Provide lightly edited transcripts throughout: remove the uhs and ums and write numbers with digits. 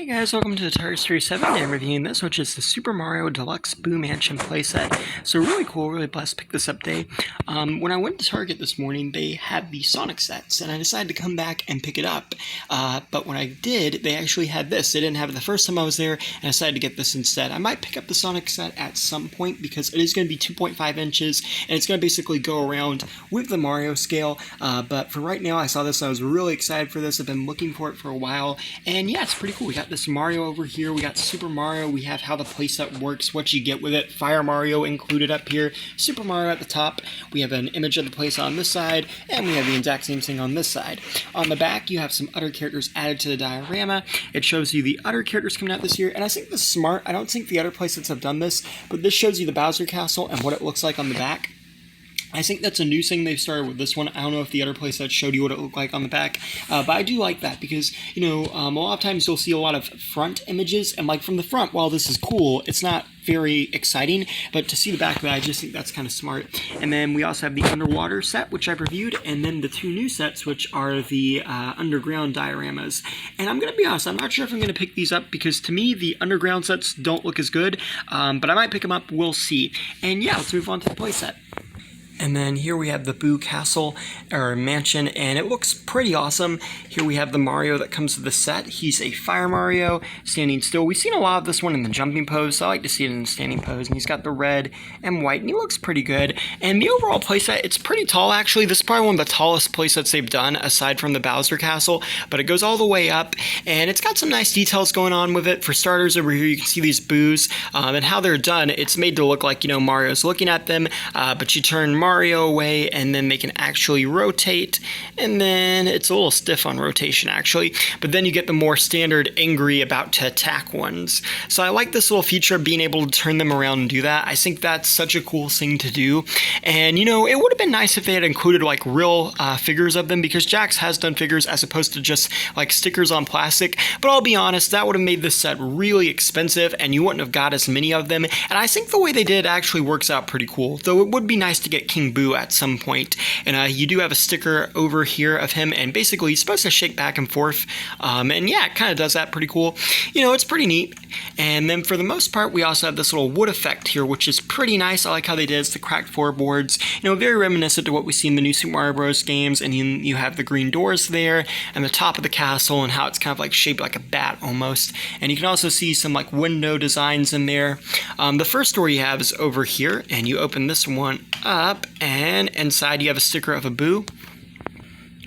Hey guys, welcome to the Target Series 7. I'm reviewing this, which is the Super Mario Deluxe Boo Mansion playset. So really cool, really blessed to pick this up today. When I went to Target this morning, they had the Sonic sets, and I decided to come back and pick it up. But when I did, they actually had this. They didn't have it the first time I was there, and I decided to get this instead. I might pick up the Sonic set at some point because it is going to be 2.5 inches, and it's going to basically go around with the Mario scale. But for right now, I saw this, and I was really excited for this. I've been looking for it for a while, and yeah, it's pretty cool. We got this Mario over here, we got Super Mario, we have how the playset works, what you get with it, Fire Mario included up here, Super Mario at the top, we have an image of the playset on this side, and we have the exact same thing on this side. On the back, you have some other characters added to the diorama. It shows you the other characters coming out this year, and I think this is smart. I don't think the other playsets have done this, but this shows you the Bowser Castle and what it looks like on the back. I think that's a new thing they've started with this one. I don't know if the other playset showed you what it looked like on the back, but I do like that because, you know, a lot of times you'll see a lot of front images, and like from the front, while this is cool, it's not very exciting, but to see the back of it, I just think that's kind of smart. And then we also have the underwater set, which I've reviewed, and then the two new sets, which are the underground dioramas. And I'm going to be honest, I'm not sure if I'm going to pick these up because to me, the underground sets don't look as good, but I might pick them up, we'll see. And yeah, let's move on to the playset. And then here we have the Boo Castle, or Mansion, and it looks pretty awesome. Here we have the Mario that comes with the set. He's a Fire Mario, standing still. We've seen a lot of this one in the jumping pose, so I like to see it in the standing pose. And he's got the red and white, and he looks pretty good. And the overall playset, it's pretty tall, actually. This is probably one of the tallest playsets they've done, aside from the Bowser Castle. But it goes all the way up, and it's got some nice details going on with it. For starters, over here you can see these Boos, and how they're done. It's made to look like, you know, Mario's looking at them, but you turn Mario away and then they can actually rotate, and then it's a little stiff on rotation actually, but then you get the more standard angry about to attack ones. So I like this little feature of being able to turn them around and do that. I think that's such a cool thing to do, and you know, it would have been nice if they had included like real figures of them, because Jakks has done figures as opposed to just like stickers on plastic. But I'll be honest, that would have made this set really expensive and you wouldn't have got as many of them, and I think the way they did actually works out pretty cool, though it would be nice to get King Boo at some point. And you do have a sticker over here of him, and basically he's supposed to shake back and forth, and yeah, it kind of does that pretty cool. You know, it's pretty neat. And then for the most part, we also have this little wood effect here, which is pretty nice. I like how they did the cracked floorboards, you know, very reminiscent to what we see in the new Super Mario Bros. Games. And you have the green doors there, and the top of the castle, and how it's kind of like shaped like a bat almost. And you can also see some like window designs in there. The first door you have is over here, and you open this one up, and inside you have a sticker of a Boo.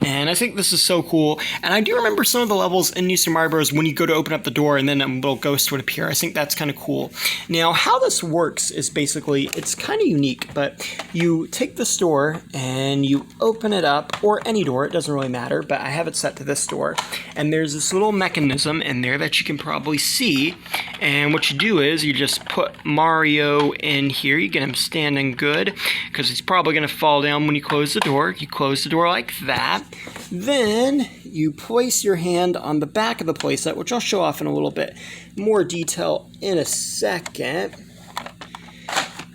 And I think this is so cool. And I do remember some of the levels in New Super Mario Bros. When you go to open up the door and then a little ghost would appear. I think that's kind of cool. Now, how this works is basically, it's kind of unique, but you take this door and you open it up, or any door, it doesn't really matter, but I have it set to this door. And there's this little mechanism in there that you can probably see. And what you do is you just put Mario in here. You get him standing good, because he's probably going to fall down when you close the door. You close the door like that. Then you place your hand on the back of the playset, which I'll show off in a little bit more detail in a second.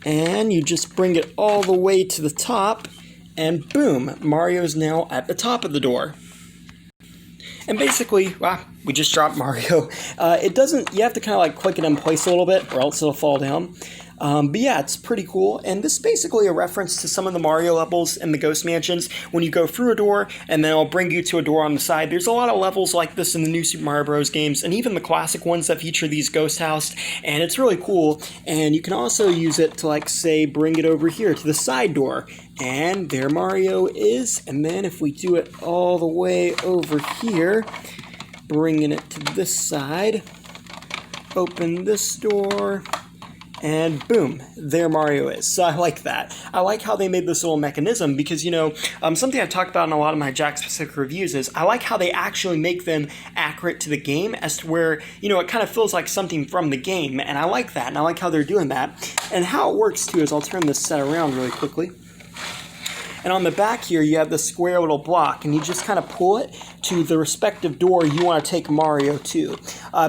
And you just bring it all the way to the top, and boom, Mario's now at the top of the door. And basically, we just dropped Mario. It doesn't, you have to kind of like click it in place a little bit, or else it'll fall down. But yeah, it's pretty cool, and this is basically a reference to some of the Mario levels in the Ghost Mansions, when you go through a door, and then it'll bring you to a door on the side. There's a lot of levels like this in the new Super Mario Bros. Games, and even the classic ones that feature these ghost houses, and it's really cool. And you can also use it to, like, say, bring it over here to the side door, and there Mario is. And then if we do it all the way over here, bringing it to this side, open this door, and boom, there Mario is. So I like that. I like how they made this little mechanism because, you know, something I've talked about in a lot of my Jakks-specific reviews is I like how they actually make them accurate to the game, as to where, you know, it kind of feels like something from the game, and I like that, and I like how they're doing that. And how it works, too, is I'll turn this set around really quickly. And on the back here, you have the square little block, and you just kind of pull it to the respective door you want to take Mario to.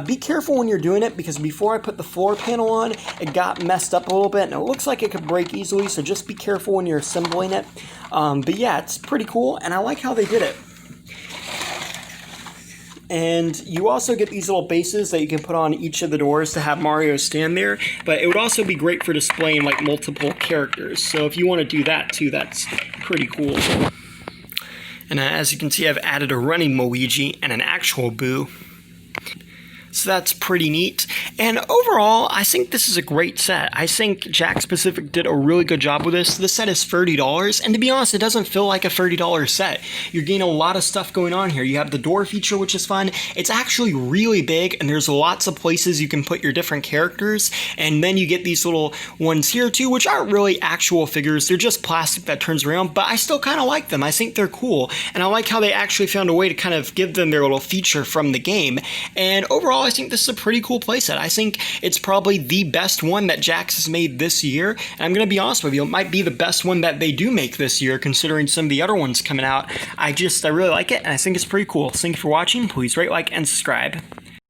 Be careful when you're doing it, because before I put the floor panel on, it got messed up a little bit, and it looks like it could break easily, so just be careful when you're assembling it. But yeah, it's pretty cool, and I like how they did it. And you also get these little bases that you can put on each of the doors to have Mario stand there. But it would also be great for displaying like multiple characters. So if you want to do that too, that's pretty cool. And as you can see, I've added a running Luigi and an actual Boo. So that's pretty neat. And overall, I think this is a great set. I think Jakks Pacific did a really good job with this. This set is $30, and to be honest, it doesn't feel like a $30 set. You're getting a lot of stuff going on here. You have the door feature, which is fun. It's actually really big, and there's lots of places you can put your different characters. And then you get these little ones here too, which aren't really actual figures. They're just plastic that turns around, but I still kind of like them. I think they're cool, and I like how they actually found a way to kind of give them their little feature from the game. And overall, I think this is a pretty cool playset. I think it's probably the best one that Jakks has made this year, and I'm going to be honest with you, it might be the best one that they do make this year, considering some of the other ones coming out. I really like it, and I think it's pretty cool. Thank you for watching. Please rate, like, and subscribe.